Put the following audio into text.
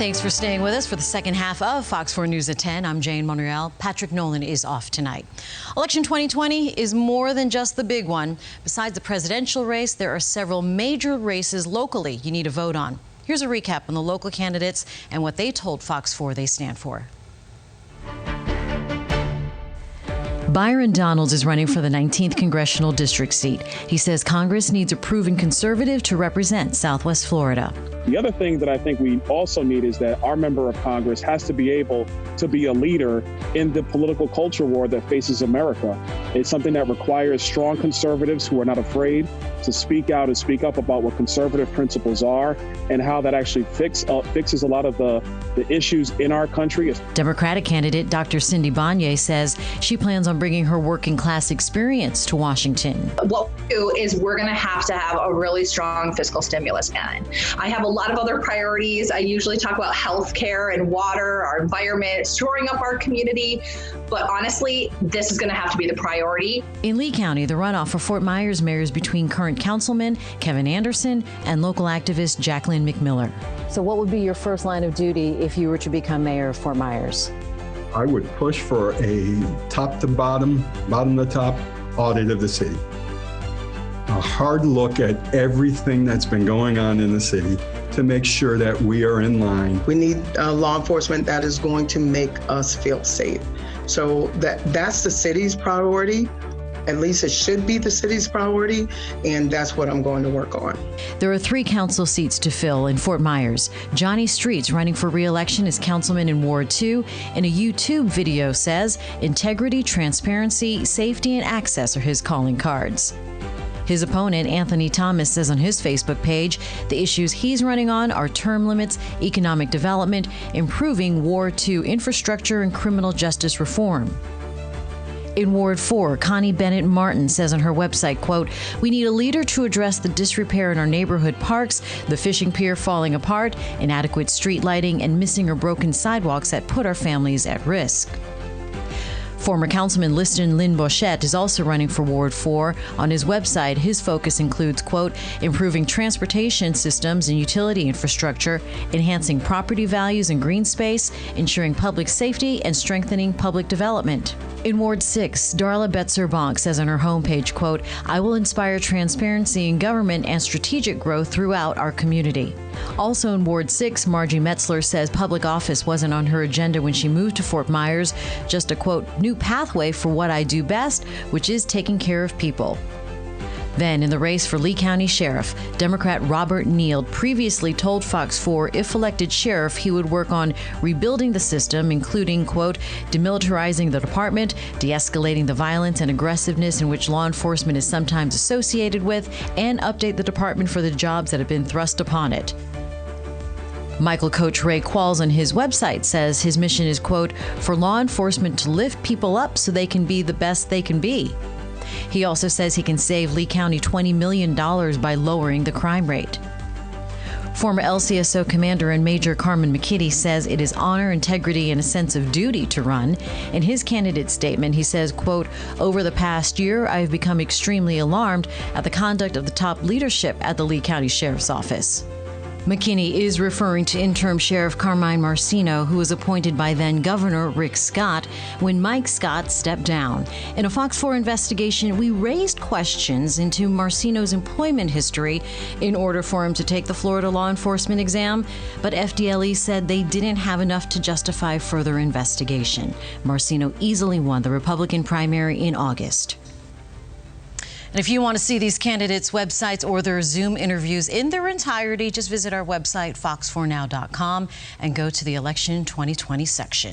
Thanks for staying with us for the second half of Fox 4 News at 10. I'm Jane Monreal. Patrick Nolan is off tonight. Election 2020 is more than just the big one. Besides the presidential race, there are several major races locally you need to vote on. Here's a recap on the local candidates and what they told Fox 4 they stand for. Byron Donalds is running for the 19th congressional district seat. He says Congress needs a proven conservative to represent Southwest Florida. The other thing that I think we also need is that our member of Congress has to be able to be a leader in the political culture war that faces America. It's something that requires strong conservatives who are not afraid to speak out and speak up about what conservative principles are and how that actually fixes a lot of the issues in our country. Democratic candidate Dr. Cindy Bonnier says she plans on bringing her working class experience to Washington. What we do is we're going to have a really strong fiscal stimulus plan. I have a lot of other priorities. I usually talk about health care and water, our environment, shoring up our community. But honestly, this is going to have to be the priority. In Lee County, the runoff for Fort Myers mayor is between current councilman Kevin Anderson and local activist Jacqueline McMiller. So what would be your first line of duty if you were to become mayor of Fort Myers? I would push for a top to bottom, bottom to top audit of the city. A hard look at everything that's been going on in the city to make sure that we are in line. We need law enforcement that is going to make us feel safe. So that's the city's priority. At least it should be the city's priority, and that's what I'm going to work on. There are 3 council seats to fill in Fort Myers. Johnny Street's running for re-election as councilman in Ward 2, and a YouTube video says integrity, transparency, safety, and access are his calling cards. His opponent, Anthony Thomas, says on his Facebook page, the issues he's running on are term limits, economic development, improving Ward 2 infrastructure, and criminal justice reform. In Ward 4, Connie Bennett Martin says on her website, quote, "We need a leader to address the disrepair in our neighborhood parks, the fishing pier falling apart, inadequate street lighting, and missing or broken sidewalks that put our families at risk." Former Councilman Liston Lynn Boschette is also running for Ward 4. On his website, his focus includes, quote, improving transportation systems and utility infrastructure, enhancing property values and green space, ensuring public safety, and strengthening public development. In Ward 6, Darla Betzer-Bonk says on her homepage, quote, "I will inspire transparency in government and strategic growth throughout our community." Also in Ward 6, Margie Metzler says public office wasn't on her agenda when she moved to Fort Myers, just a, quote, new pathway for what I do best, which is taking care of people. Then, in the race for Lee County Sheriff, Democrat Robert Neild previously told Fox 4 if elected sheriff, he would work on rebuilding the system, including, quote, demilitarizing the department, de-escalating the violence and aggressiveness in which law enforcement is sometimes associated with, and update the department for the jobs that have been thrust upon it. Michael Coach Ray Qualls on his website says his mission is, quote, for law enforcement to lift people up so they can be the best they can be. He also says he can save Lee County $20 million by lowering the crime rate. Former LCSO Commander and Major Carmen McKitty says it is honor, integrity, and a sense of duty to run. In his candidate statement, he says, quote, over the past year, I have become extremely alarmed at the conduct of the top leadership at the Lee County Sheriff's Office. McKinney is referring to interim Sheriff Carmine Marcino, who was appointed by then-Governor Rick Scott when Mike Scott stepped down. In a Fox 4 investigation, we raised questions into Marcino's employment history in order for him to take the Florida law enforcement exam, but FDLE said they didn't have enough to justify further investigation. Marcino easily won the Republican primary in August. And if you want to see these candidates' websites or their Zoom interviews in their entirety, just visit our website, fox4now.com, and go to the Election 2020 section.